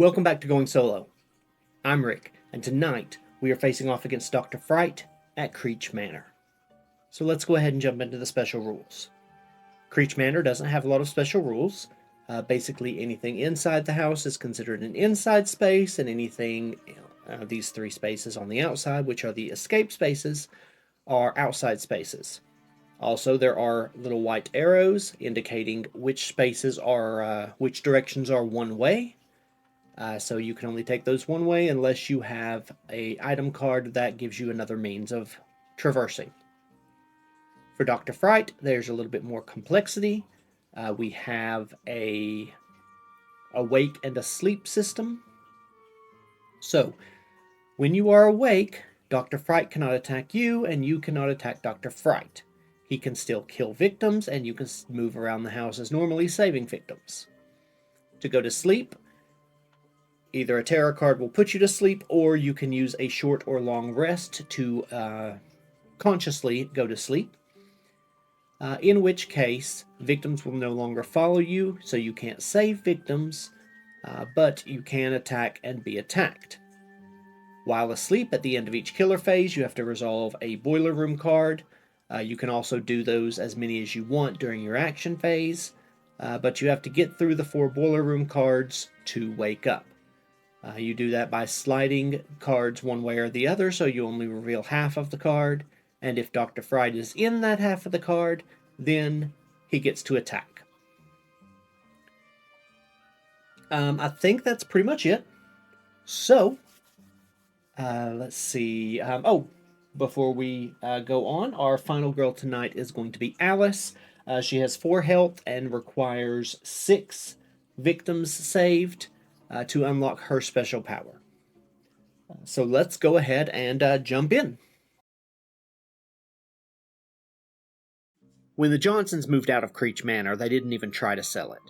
Welcome back to Going Solo. I'm Rick, and tonight we are facing off against Dr. Fright at Creech Manor. So let's go ahead and jump into the special rules. Creech Manor doesn't have a lot of special rules. Basically, anything inside the house is considered an inside space, and anything, these three spaces on the outside, which are the escape spaces, are outside spaces. Also, there are little white arrows indicating which spaces are, which directions are one way. So you can only take those one way unless you have an item card that gives you another means of traversing. For Dr. Fright, there's a little bit more complexity. We have a awake and a sleep system. So, when you are awake, Dr. Fright cannot attack you, and you cannot attack Dr. Fright. He can still kill victims, and you can move around the house as normally, saving victims. To go to sleep, either a tarot card will put you to sleep, or you can use a short or long rest to consciously go to sleep. In which case, victims will no longer follow you, so you can't save victims, but you can attack and be attacked. While asleep, at the end of each killer phase, you have to resolve a boiler room card. You can also do those as many as you want during your action phase, but you have to get through the 4 boiler room cards to wake up. You do that by sliding cards one way or the other, so you only reveal half of the card, and if Dr. Fright is in that half of the card, then he gets to attack. I think that's pretty much it. So, let's see. Before we go on, our final girl tonight is going to be Alice. She has 4 health and requires 6 victims saved to unlock her special power. So let's go ahead and jump in. When the Johnsons moved out of Creech Manor, they didn't even try to sell it.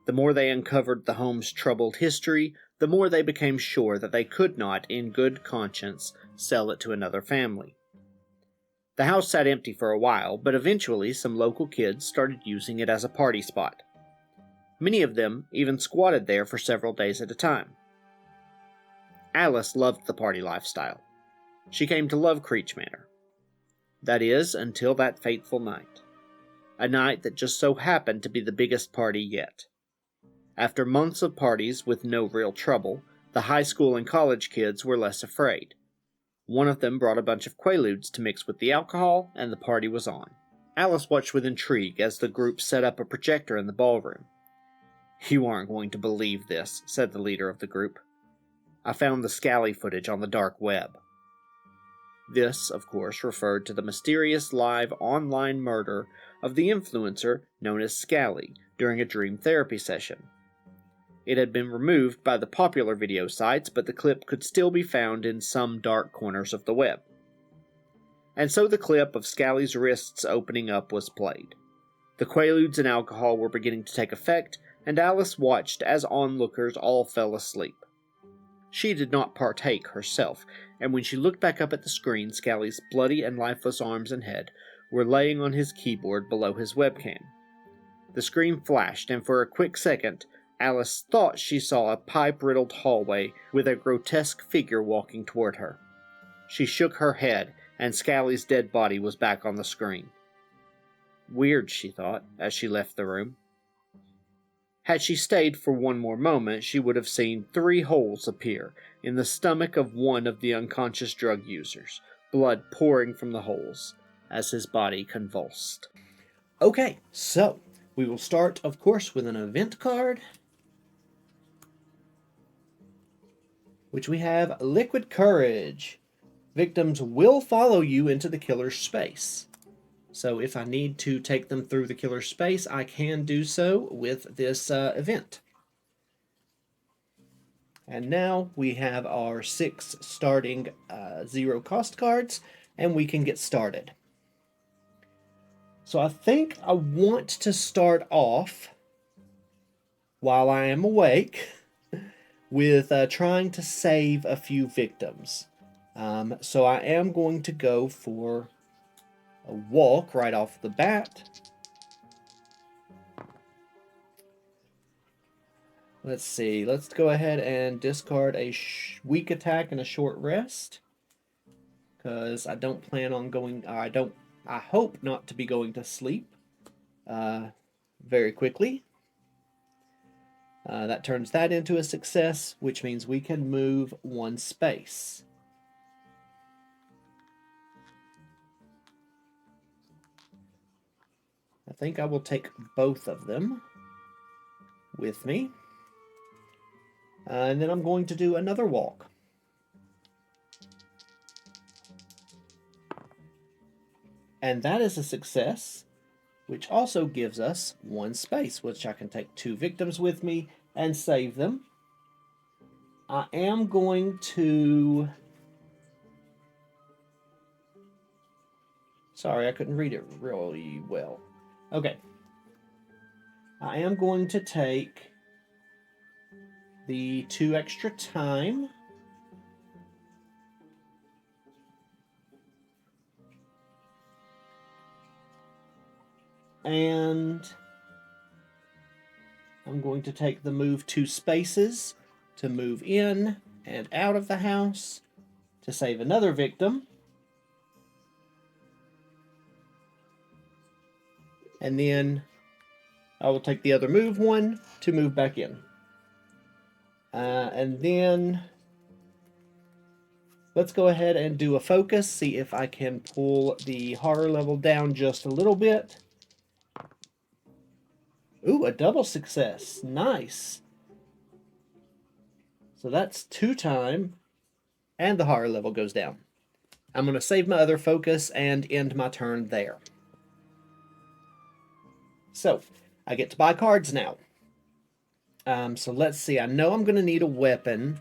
The more they uncovered the home's troubled history, the more they became sure that they could not, in good conscience, sell it to another family. The house sat empty for a while, but eventually some local kids started using it as a party spot. Many of them even squatted there for several days at a time. Alice loved the party lifestyle. She came to love Creech Manor. That is, until that fateful night. A night that just so happened to be the biggest party yet. After months of parties with no real trouble, the high school and college kids were less afraid. One of them brought a bunch of Quaaludes to mix with the alcohol, and the party was on. Alice watched with intrigue as the group set up a projector in the ballroom. "You aren't going to believe this," said the leader of the group. "I found the Scally footage on the dark web." This, of course, referred to the mysterious live online murder of the influencer known as Scally during a dream therapy session. It had been removed by the popular video sites, but the clip could still be found in some dark corners of the web. And so the clip of Scally's wrists opening up was played. The Quaaludes and alcohol were beginning to take effect, and Alice watched as onlookers all fell asleep. She did not partake herself, and when she looked back up at the screen, Scally's bloody and lifeless arms and head were laying on his keyboard below his webcam. The screen flashed, and for a quick second, Alice thought she saw a pipe-riddled hallway with a grotesque figure walking toward her. She shook her head, and Scally's dead body was back on the screen. Weird, she thought, as she left the room. Had she stayed for one more moment, she would have seen 3 holes appear in the stomach of one of the unconscious drug users, blood pouring from the holes as his body convulsed. Okay, so we will start, of course, with an event card, which we have Liquid Courage. Victims will follow you into the killer's space. So if I need to take them through the killer's space, I can do so with this event. And now we have our 6 starting 0 cost cards, and we can get started. So I think I want to start off, while I am awake, with trying to save a few victims. So I am going to go for a walk right off the bat. Let's see. Let's go ahead and discard a weak attack and a short rest. Because I don't plan on going... I hope not to be going to sleep very quickly. That turns that into a success, which means we can move one space. I think I will take both of them with me. And then I'm going to do another walk. And that is a success, which also gives us one space, which I can take 2 victims with me and save them. I am going to... Sorry, I couldn't read it really well. Okay. I am going to take the 2 extra time. And I'm going to take the move 2 spaces to move in and out of the house to save another victim. And then I will take the other move 1 to move back in. And then let's go ahead and do a focus, see if I can pull the horror level down just a little bit. Ooh, a double success. Nice. So that's 2 time, and the horror level goes down. I'm going to save my other focus and end my turn there. So, I get to buy cards now. So let's see. I know I'm going to need a weapon.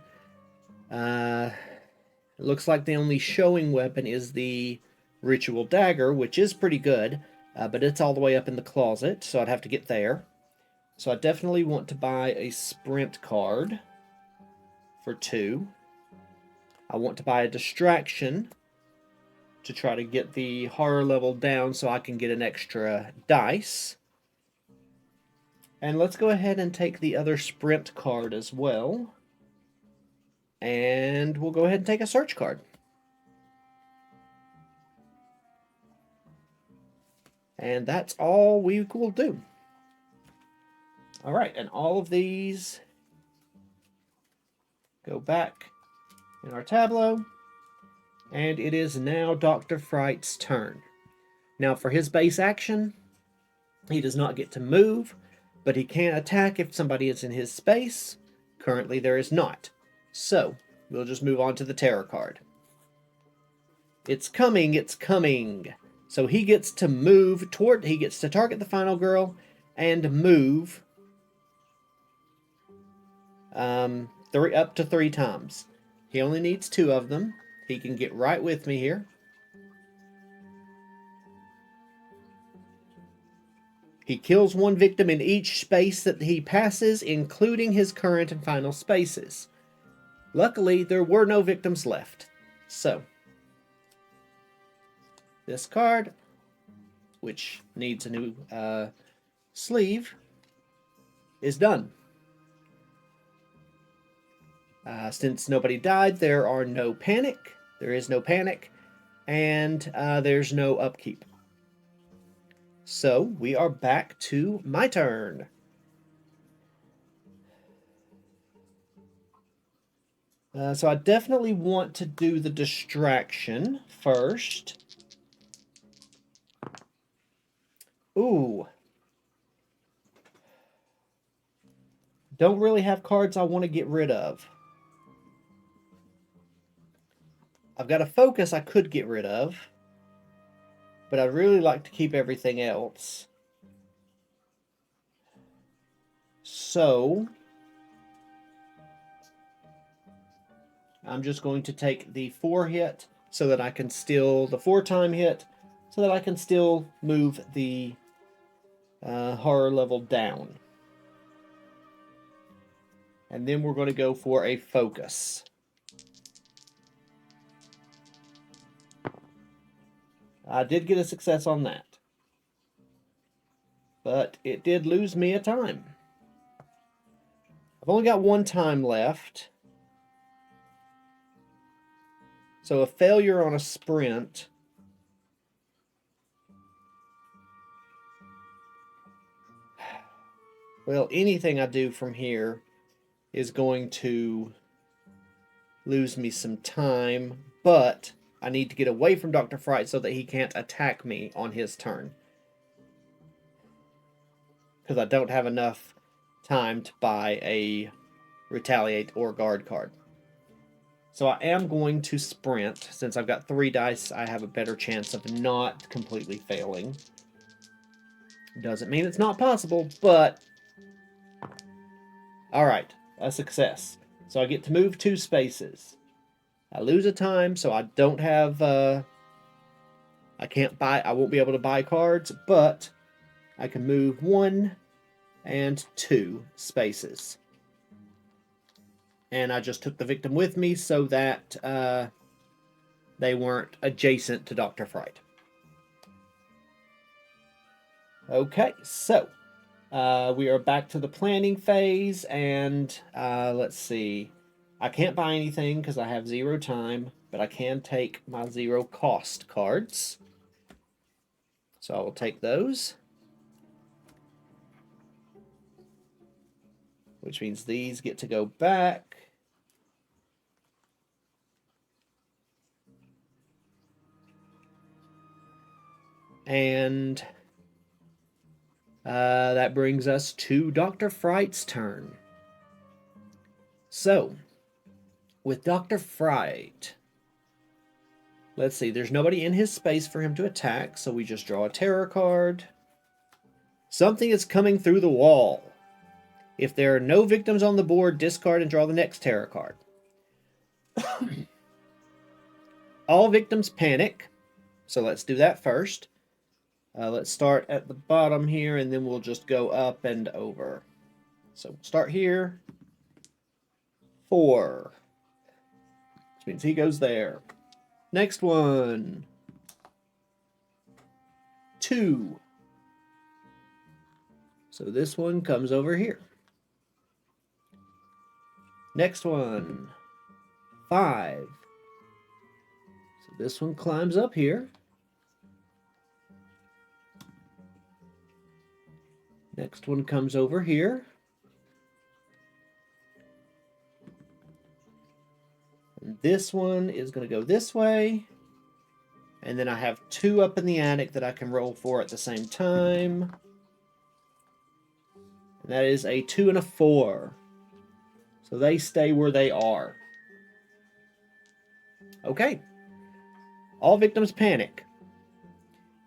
It looks like the only showing weapon is the ritual dagger, which is pretty good, but it's all the way up in the closet, so I'd have to get there. So I definitely want to buy a sprint card for 2. I want to buy a distraction to try to get the horror level down so I can get an extra dice. And let's go ahead and take the other sprint card as well. And we'll go ahead and take a search card. And that's all we will do. All right, and all of these go back in our tableau. And it is now Dr. Fright's turn. Now for his base action, he does not get to move, but he can attack if somebody is in his space. Currently there is not. So, we'll just move on to the terror card. It's coming, it's coming. So he gets to move toward, he gets to target the final girl and move up to 3 times. He only needs 2 of them. He can get right with me here. He kills 1 victim in each space that he passes, including his current and final spaces. Luckily, there were no victims left. So, this card, which needs a new sleeve, is done. Since nobody died, there are no panic. There is no panic. And there's no upkeep. So, we are back to my turn. So I definitely want to do the distraction first. Ooh. Don't really have cards I want to get rid of. I've got a focus I could get rid of, but I'd really like to keep everything else. So, I'm just going to take the 4 hit so that I can still, the 4-time hit, so that I can still move the horror level down. And then we're going to go for a focus. I did get a success on that. But it did lose me a time. I've only got one time left. So a failure on a sprint. Well, anything I do from here is going to lose me some time, but I need to get away from Dr. Fright so that he can't attack me on his turn. Because I don't have enough time to buy a retaliate or guard card. So I am going to sprint. Since I've got 3 dice, I have a better chance of not completely failing. Doesn't mean it's not possible, but... Alright, a success. So I get to move 2 spaces. I lose a time, so I don't have... I won't be able to buy cards, but I can move 1 and 2 spaces. And I just took the victim with me so that they weren't adjacent to Dr. Fright. Okay, so we are back to the planning phase, and let's see. I can't buy anything because I have 0 time, but I can take my 0 cost cards. So I will take those. Which means these get to go back. And that brings us to Dr. Fright's turn. So, with Dr. Fright, let's see, there's nobody in his space for him to attack, so we just draw a terror card. Something is coming through the wall. If there are no victims on the board, discard and draw the next terror card. All victims panic, so let's do that first. Let's start at the bottom here, and then we'll just go up and over. So we'll start here. 4. Which means he goes there. Next one. 2. So this one comes over here. Next one. 5. So this one climbs up here. Next one comes over here. And this one is going to go this way. And then I have 2 up in the attic that I can roll for at the same time. And that is a 2 and a 4. So they stay where they are. Okay. All victims panic.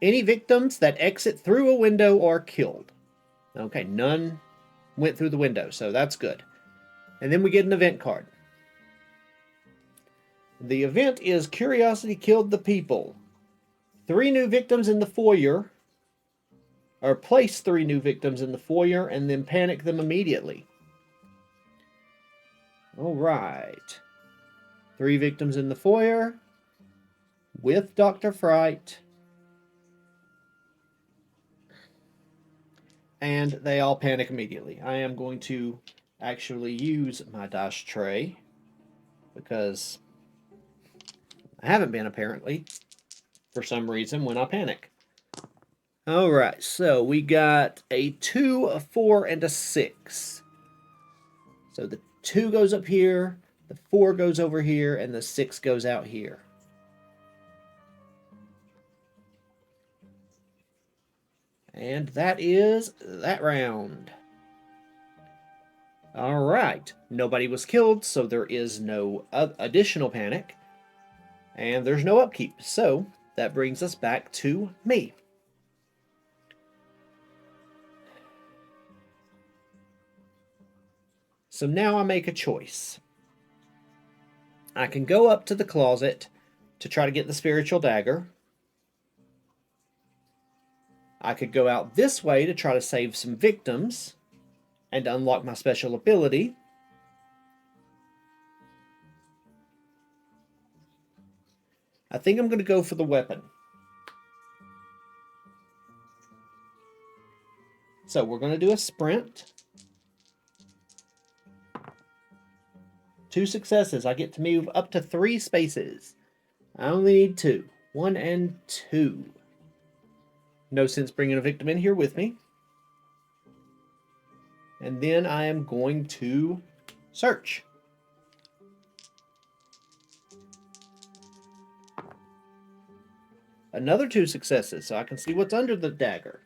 Any victims that exit through a window are killed. Okay, none went through the window, so that's good. And then we get an event card. The event is Curiosity Killed the People. 3 new victims in the foyer, or place 3 new victims in the foyer and then panic them immediately. All right. 3 victims in the foyer with Dr. Fright. And they all panic immediately. I am going to actually use my dice tray because I haven't been, apparently, for some reason, when I panic. All right, so we got a 2, a 4, and a 6. So the 2 goes up here, the 4 goes over here, and the 6 goes out here. And that is that round. All right. Nobody was killed, so there is no additional panic. And there's no upkeep. So that brings us back to me. So now I make a choice. I can go up to the closet to try to get the spiritual dagger. I could go out this way to try to save some victims and unlock my special ability. I think I'm going to go for the weapon. So we're going to do a sprint. 2 successes. I get to move up to 3 spaces. I only need 2. 1 and 2. No sense bringing a victim in here with me. And then I am going to search. Another 2 successes, so I can see what's under the dagger.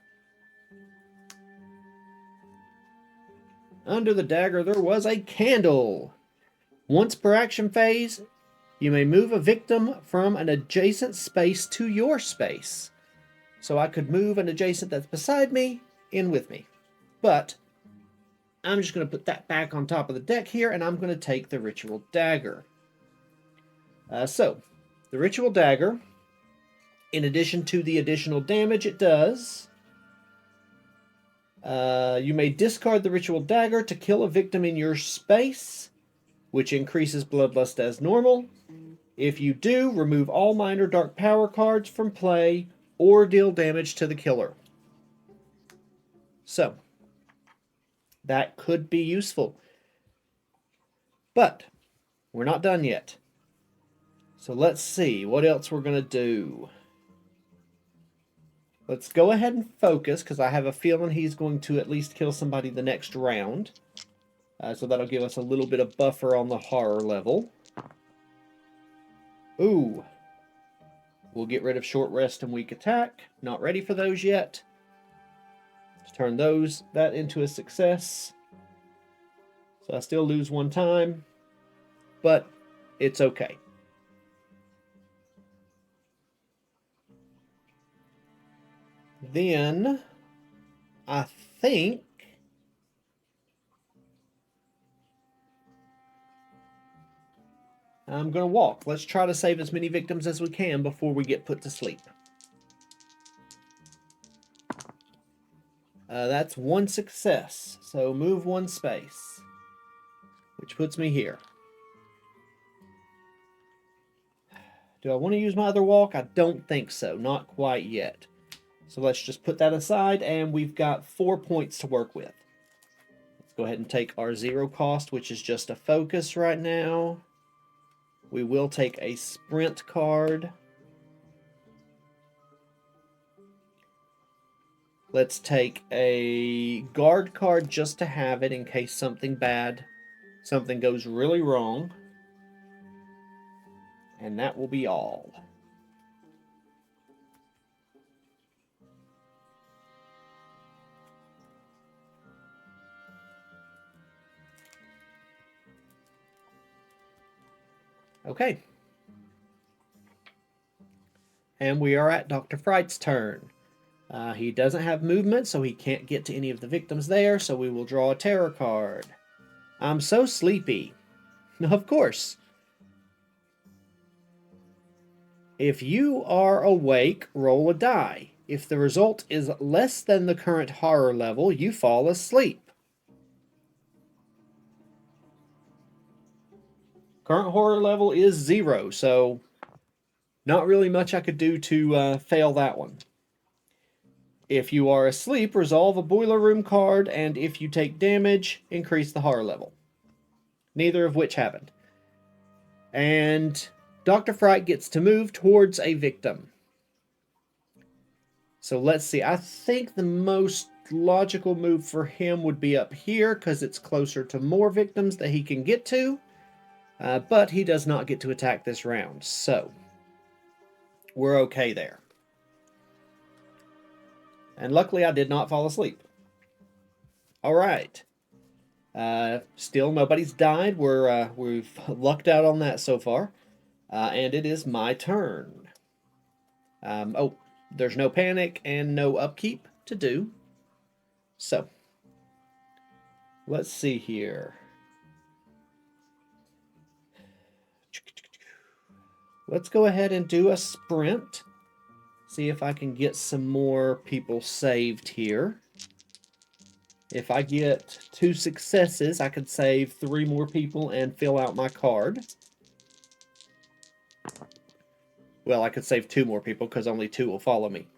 Under the dagger, there was a candle. Once per action phase, you may move a victim from an adjacent space to your space. So I could move an adjacent that's beside me in with me. But I'm just going to put that back on top of the deck here, and I'm going to take the ritual dagger. So, the ritual dagger, in addition to the additional damage it does, you may discard the ritual dagger to kill a victim in your space, which increases bloodlust as normal. If you do, remove all minor dark power cards from play or deal damage to the killer. So, that could be useful. But, we're not done yet. So let's see what else we're going to do. Let's go ahead and focus, because I have a feeling he's going to at least kill somebody the next round. So that'll give us a little bit of buffer on the horror level. Ooh. We'll get rid of short rest and weak attack. Not ready for those yet. Let's turn that into a success. So I still lose 1 time, but it's okay. Then, I think I'm going to walk. Let's try to save as many victims as we can before we get put to sleep. That's 1 success. So move 1 space, which puts me here. Do I want to use my other walk? I don't think so. Not quite yet. So let's just put that aside, and we've got 4 points to work with. Let's go ahead and take our 0 cost, which is just a focus right now. We will take a sprint card. Let's take a guard card just to have it in case something goes really wrong. And that will be all. Okay. And we are at Dr. Fright's turn. He doesn't have movement, so he can't get to any of the victims there, so we will draw a terror card. I'm so sleepy. Of course. If you are awake, roll a die. If the result is less than the current horror level, you fall asleep. Current horror level is 0, so not really much I could do to fail that one. If you are asleep, resolve a boiler room card, and if you take damage, increase the horror level. Neither of which happened. And Dr. Fright gets to move towards a victim. So let's see. I think the most logical move for him would be up here, because it's closer to more victims that he can get to. But he does not get to attack this round, so we're okay there. And luckily I did not fall asleep. All right. Still nobody's died. We've lucked out on that so far. And it is my turn. Oh, there's no panic and no upkeep to do. So, let's see here. Let's go ahead and do a sprint. See if I can get some more people saved here. If I get 2 successes, I could save 3 more people and fill out my card. Well, I could save 2 more people because only 2 will follow me.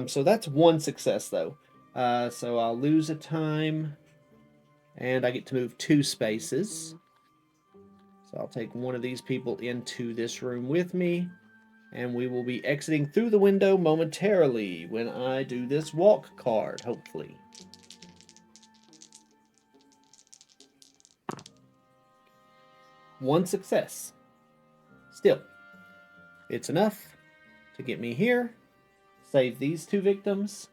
So that's 1 success, though. So I'll lose a time, and I get to move 2 spaces. So I'll take one of these people into this room with me, and we will be exiting through the window momentarily when I do this walk card, hopefully. One success. Still, it's enough to get me here, save these two victims,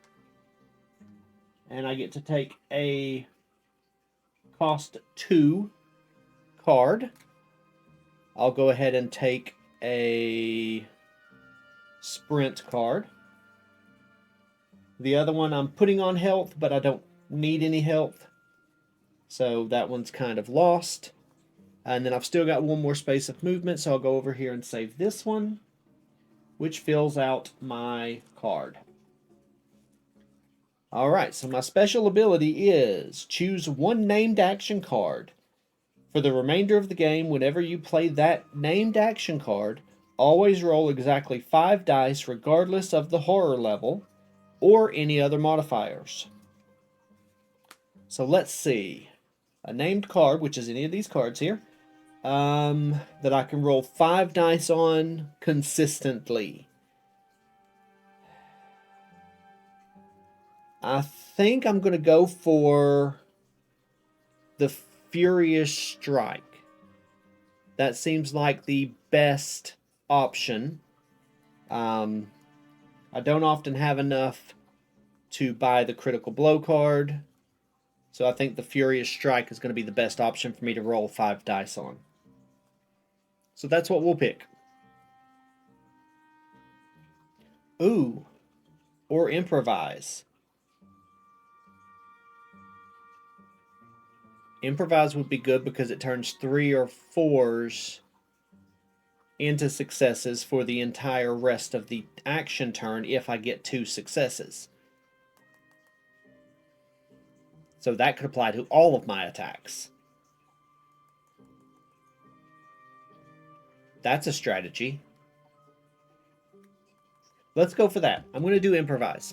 and I get to take a cost 2 card. I'll go ahead and take a sprint card. The other one I'm putting on health, but I don't need any health, so that one's kind of lost. And then I've still got one more space of movement, so I'll go over here and save this one, which fills out my card. Alright, so my special ability is choose one named action card. For the remainder of the game, whenever you play that named action card, always roll exactly 5 dice regardless of the horror level or any other modifiers. So let's see. A named card, which is any of these cards here, that I can roll 5 dice on consistently. I think I'm going to go for the Furious Strike. That seems like the best option. I don't often have enough to buy the Critical Blow card, so I think the Furious Strike is going to be the best option for me to roll 5 dice on. So that's what we'll pick. Ooh, or Improvise. Improvise would be good because it turns 3 or 4s into successes for the entire rest of the action turn if I get 2 successes. So that could apply to all of my attacks. That's a strategy. Let's go for that. I'm going to do Improvise.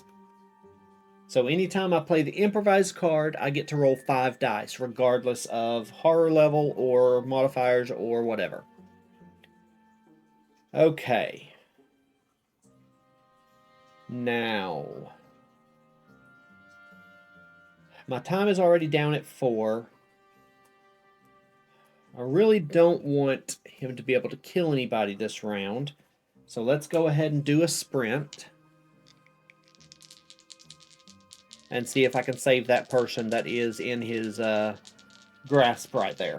So anytime I play the Improvise card, I get to roll 5 dice, regardless of horror level or modifiers or whatever. Okay. Now, my time is already down at 4. I really don't want him to be able to kill anybody this round. So let's go ahead and do a sprint. And see if I can save that person that is in his grasp right there.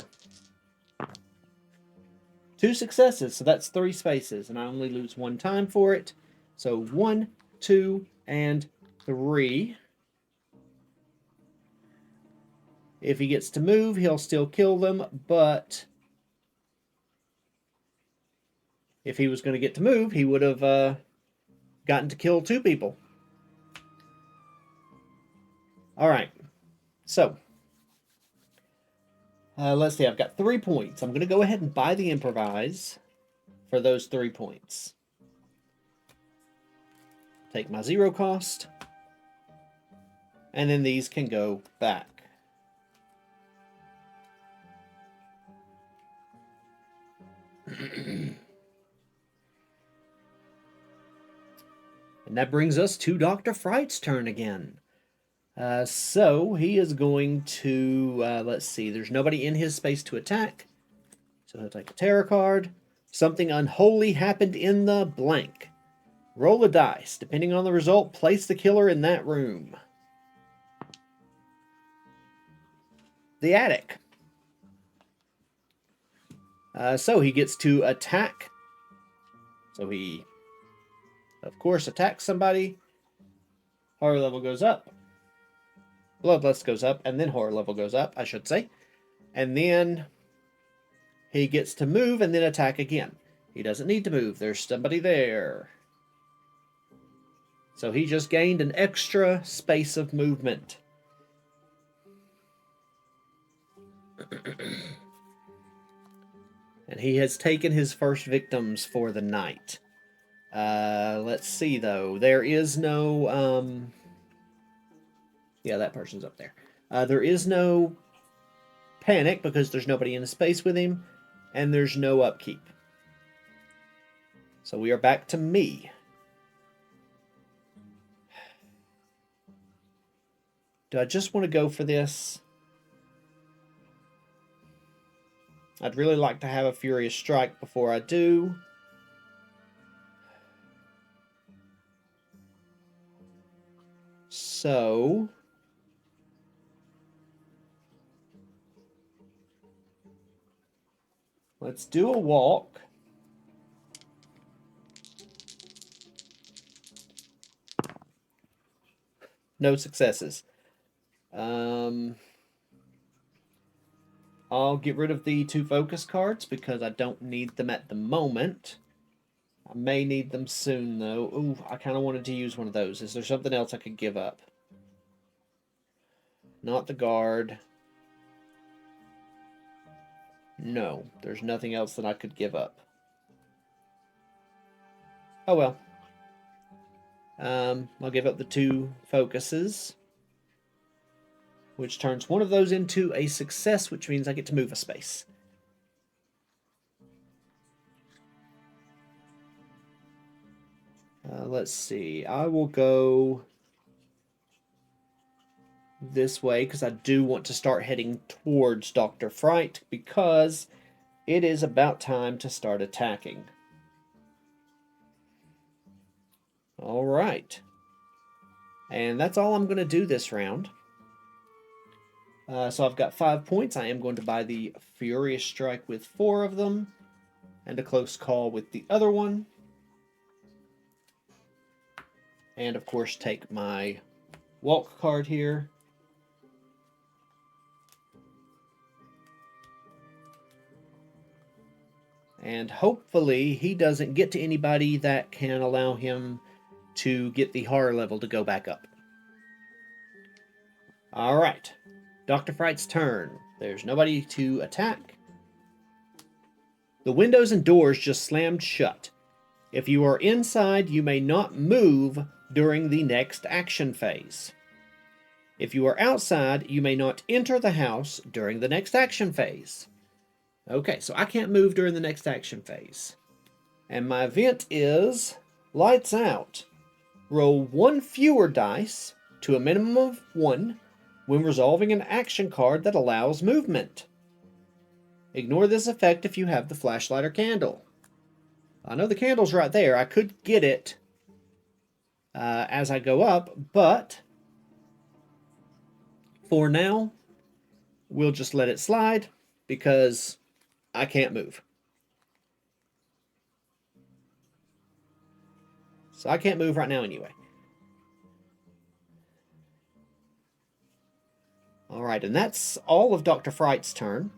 2 successes, so that's 3 spaces. And I only lose 1 time for it. So 1, 2, and 3. If he gets to move, he'll still kill them, but if he was going to get to move, he would have gotten to kill 2 people. Alright, so let's see, I've got 3 points. I'm going to go ahead and buy the Improvise for those 3 points. Take my 0 cost, and then these can go back. And that brings us to Dr. Fright's turn again. So he is going to, let's see, there's nobody in his space to attack. So he'll take a tarot card. Something unholy happened in the blank. Roll a dice. Depending on the result, place the killer in that room. The attic. So he gets to attack. So he, of course, attacks somebody. Horror level goes up. Bloodlust goes up, and then horror level goes up, I should say. And then he gets to move and then attack again. He doesn't need to move. There's somebody there. So he just gained an extra space of movement. And he has taken his first victims for the night. Let's see, though. There is no... Yeah, that person's up there. There is no panic because there's nobody in the space with him. and there's no upkeep. So we are back to me. Do I just want to go for this? I'd really like to have a Furious Strike before I do. So let's do a walk. No successes. I'll get rid of the 2 focus cards because I don't need them at the moment. I may need them soon, though. Ooh, I kind of wanted to use one of those. Is there something else I could give up? Not the guard. No, there's nothing else that I could give up. Oh well. I'll give up the 2 focuses, which turns one of those into a success, which means I get to move a space. Let's see. I will go this way because I do want to start heading towards Dr. Fright because it is about time to start attacking. All right. And that's all I'm going to do this round. So I've got 5 points. I am going to buy the Furious Strike with 4 of them and a Close Call with the other one. And of course take my walk card here. And hopefully he doesn't get to anybody that can allow him to get the horror level to go back up. Alright, Dr. Fright's turn. There's nobody to attack. The windows and doors just slammed shut. If you are inside, you may not move during the next action phase. If you are outside, you may not enter the house during the next action phase. Okay, so I can't move during the next action phase. And my event is Lights Out. Roll 1 fewer dice to a minimum of 1 when resolving an action card that allows movement. Ignore this effect if you have the flashlight or candle. I know the candle's right there. I could get it as I go up, but for now, we'll just let it slide because I can't move. So I can't move right now anyway. All right, and that's all of Dr. Fright's turn.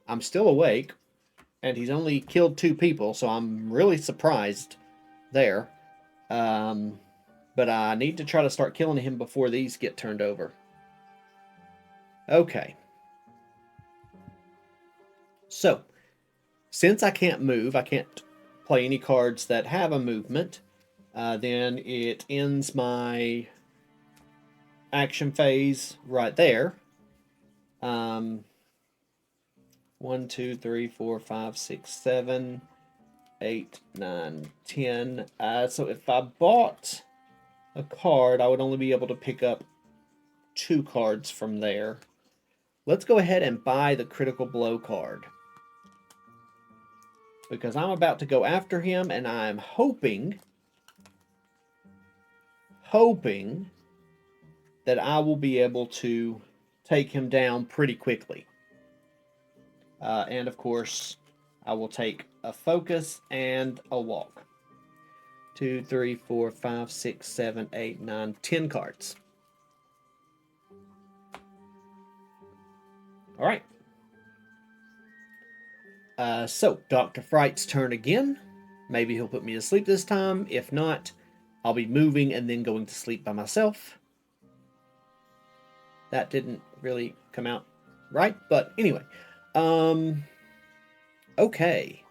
I'm still awake, and he's only killed 2 people, so I'm really surprised there. But I need to try to start killing him before these get turned over. Okay. So, since I can't move, I can't play any cards that have a movement, then it ends my action phase right there. 1, 2, 3, 4, 5, 6, 7, 8, 9, 10. So if I bought a card, I would only be able to pick up 2 cards from there. Let's go ahead and buy the Critical Blow card, because I'm about to go after him, and I'm hoping that I will be able to take him down pretty quickly. And of course, I will take a focus and a walk. 2, 3, 4, 5, 6, 7, 8, 9, 10 cards. All right. So, Dr. Fright's turn again. Maybe he'll put me to sleep this time. If not, I'll be moving and then going to sleep by myself. That didn't really come out right, but anyway. Okay.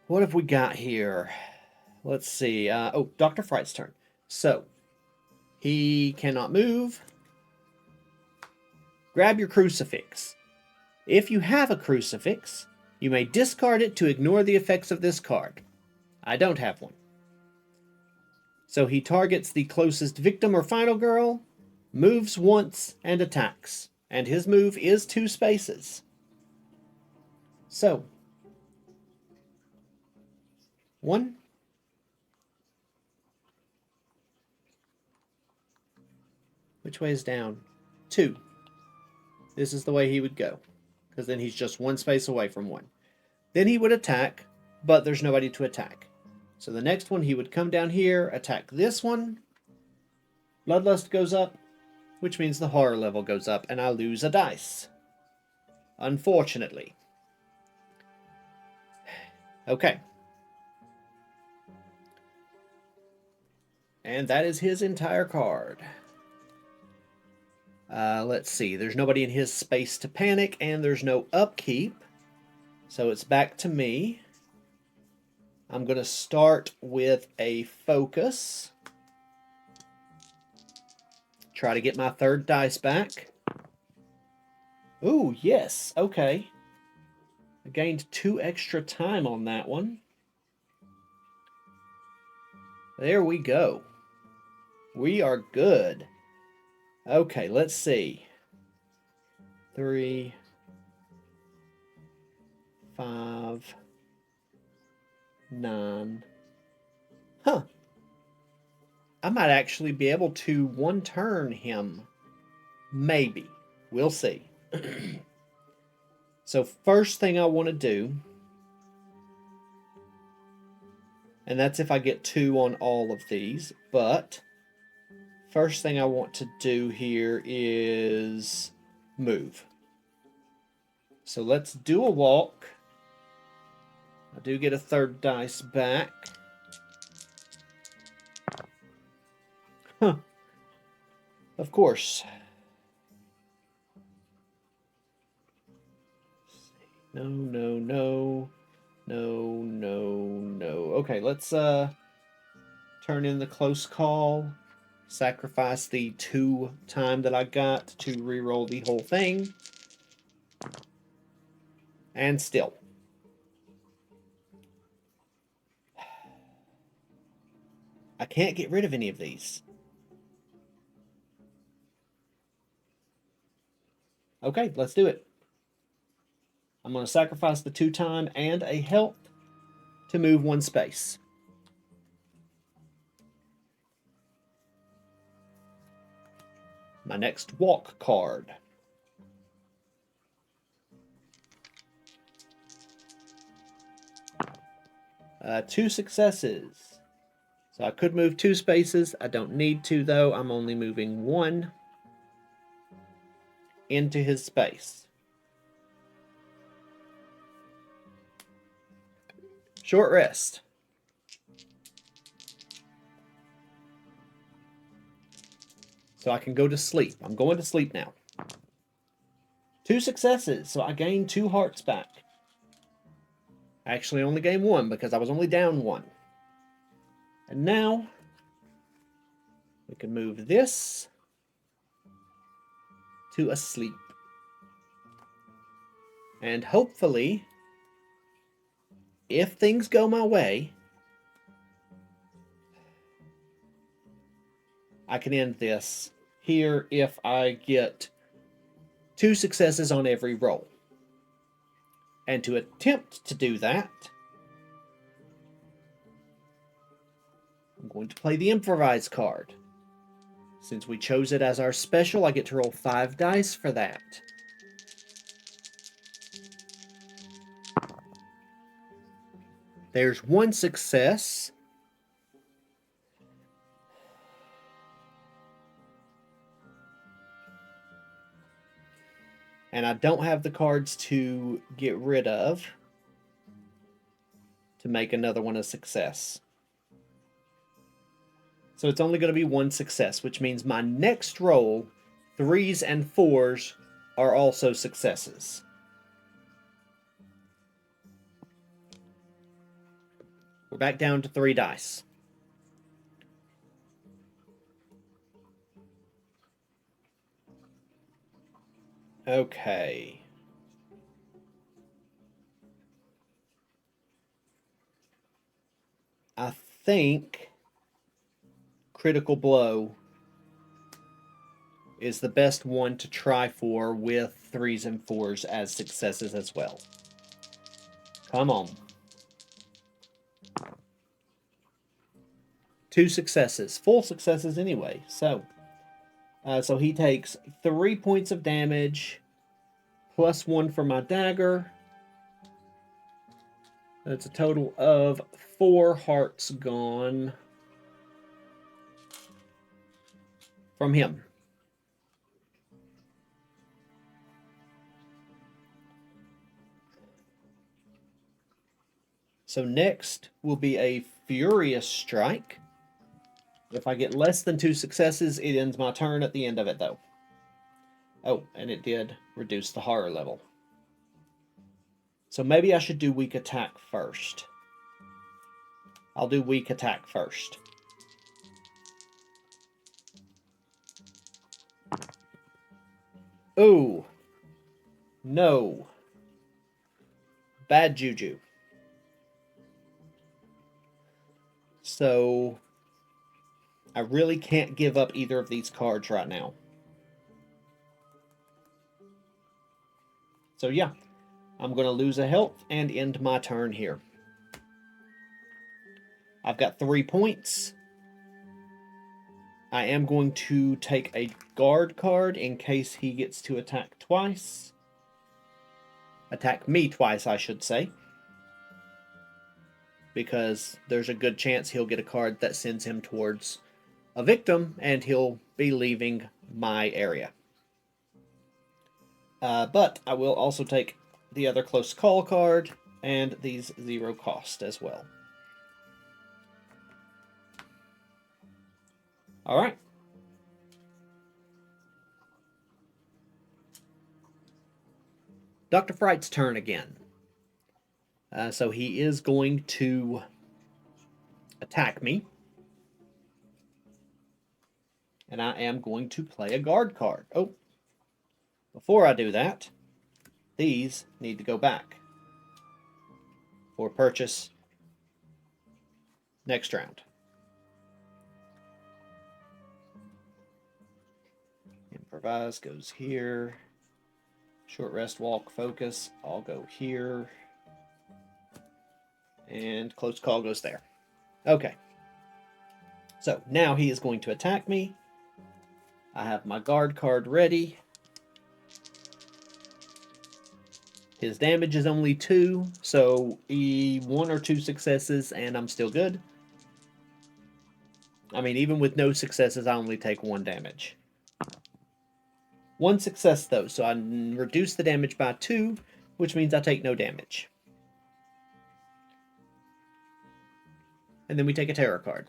What have we got here? Let's see. Dr. Fright's turn. So, he cannot move. Grab your crucifix. If you have a crucifix, you may discard it to ignore the effects of this card. I don't have one. So he targets the closest victim or final girl, moves once, and attacks. And his move is 2 spaces. So, 1. Which way is down? 2. This is the way he would go, because then he's just 1 space away from 1. Then he would attack, but there's nobody to attack. So the next one, he would come down here, attack this one. Bloodlust goes up, which means the horror level goes up, and I lose a dice. Unfortunately. Okay. And that is his entire card. Let's see. There's nobody in his space to panic, and there's no upkeep. So it's back to me. I'm going to start with a focus. Try to get my 3rd dice back. Ooh, yes. Okay. I gained 2 extra time on that one. There we go. We are good. Okay, let's see. 3, 5, 9. Huh. I might actually be able to 1-turn him. Maybe. We'll see. So first thing I want to do, and that's if I get 2 on all of these, but first thing I want to do here is move. So let's do a walk. I do get a 3rd dice back. Huh. Of course. No, no, no. No, no, no. Okay, let's turn in the close call. Sacrifice the 2 time that I got to reroll the whole thing. And still. I can't get rid of any of these. Okay, let's do it. I'm going to sacrifice the 2 time and a health to move 1 space. My next walk card. Two successes. So I could move 2 spaces. I don't need to, though. I'm only moving 1 into his space. Short rest. So I can go to sleep. I'm going to sleep now. 2 successes, so I gained 2 hearts back. I actually only gained 1 because I was only down 1. And now we can move this to asleep. And hopefully, if things go my way, I can end this here if I get 2 successes on every roll. And to attempt to do that, I'm going to play the improvise card. Since we chose it as our special, I get to roll 5 dice for that. There's 1 success. And I don't have the cards to get rid of to make another one a success. So it's only going to be 1 success, which means my next roll, 3s and 4s, are also successes. We're back down to 3 dice. Okay. I think critical blow is the best one to try for with 3s and 4s as successes as well. Come on. 2 successes. Full successes anyway. So he takes 3 points of damage, plus 1 for my dagger. That's a total of 4 hearts gone from him. So next will be a Furious Strike. If I get less than 2 successes, it ends my turn at the end of it, though. Oh, and it did reduce the horror level. So maybe I should do weak attack first. I'll do weak attack first. Ooh. No. Bad juju. So I really can't give up either of these cards right now. So yeah, I'm going to lose a health and end my turn here. I've got 3 points. I am going to take a guard card in case he gets to attack twice. Attack me twice, I should say. Because there's a good chance he'll get a card that sends him towards a victim, and he'll be leaving my area. But I will also take the other close call card and these 0 cost as well. All right. Dr. Fright's turn again. So he is going to attack me. And I am going to play a guard card. Oh, before I do that, these need to go back for purchase next round. Improvise goes here. Short rest, walk, focus, I'll go here. And close call goes there. Okay. So now he is going to attack me. I have my guard card ready. His damage is only 2, so 1 or 2 successes and I'm still good. I mean, even with no successes, I only take 1 damage. 1 success, though, so I reduce the damage by 2, which means I take no damage. And then we take a terror card.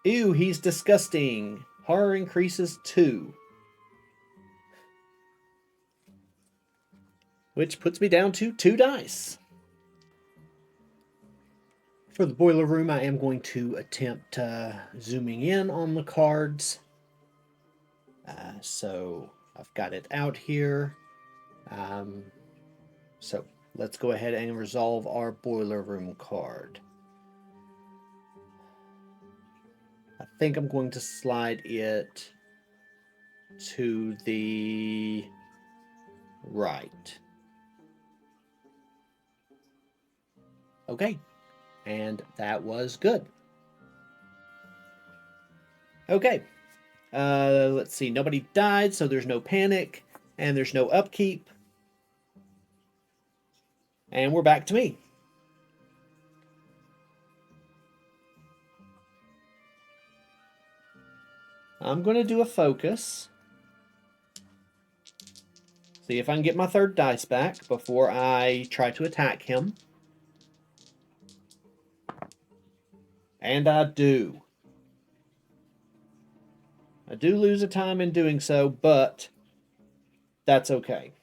Ew, he's disgusting. Horror increases 2. Which puts me down to 2 dice. For the boiler room, I am going to attempt zooming in on the cards. So I've got it out here. So let's go ahead and resolve our boiler room card. I think I'm going to slide it to the right. Okay, and that was good. Okay, let's see, nobody died, so there's no panic, and there's no upkeep. And we're back to me. I'm going to do a focus. See if I can get my 3rd dice back before I try to attack him. And I do. I do lose a time in doing so, but that's okay.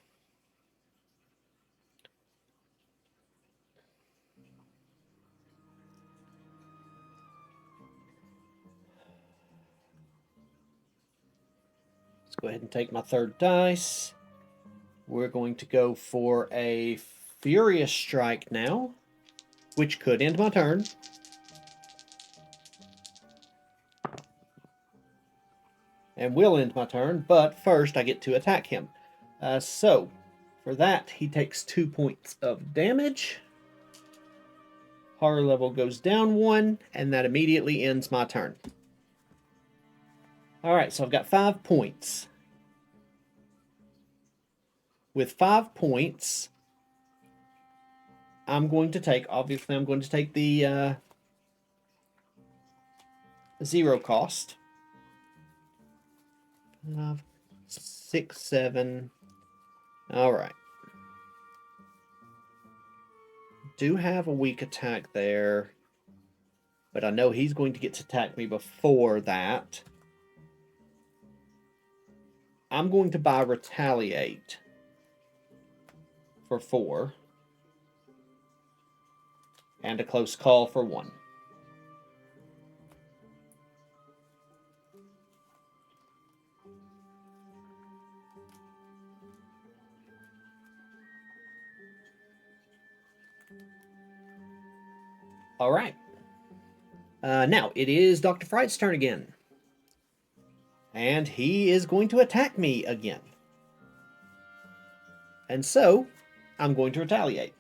Let's go ahead and take my 3rd dice. We're going to go for a Furious Strike now. which could end my turn. And will end my turn, but first I get to attack him. So, for that, he takes 2 points of damage. Horror level goes down 1, and that immediately ends my turn. Alright, so I've got 5 points. With 5 points, I'm going to take the 0 cost. 5, 6, 7. Alright. Do have a weak attack there, but I know he's going to get to attack me before that. I'm going to buy Retaliate for 4 and a Close Call for 1. All right. Now, it is Dr. Fright's turn again. And he is going to attack me again. And so, I'm going to retaliate.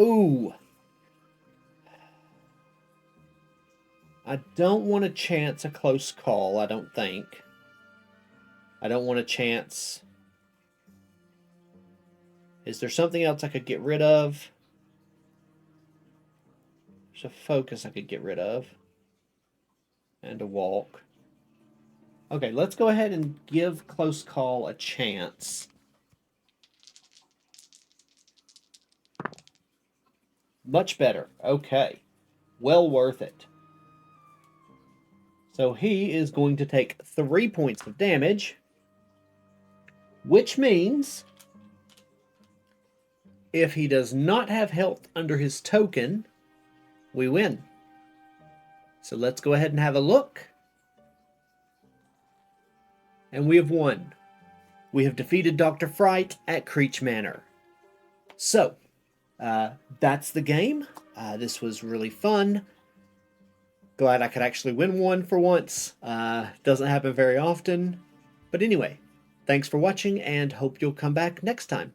Ooh. I don't want to chance a close call, I don't think. I don't want to chance... Is there something else I could get rid of? There's a focus I could get rid of. And a walk. Okay, let's go ahead and give close call a chance. Much better. Okay. Well worth it. So he is going to take 3 points of damage, which means if he does not have health under his token, we win. So let's go ahead and have a look. And we have won. We have defeated Dr. Fright at Creech Manor. So, that's the game. This was really fun. Glad I could actually win one for once. Doesn't happen very often. But anyway, thanks for watching and hope you'll come back next time.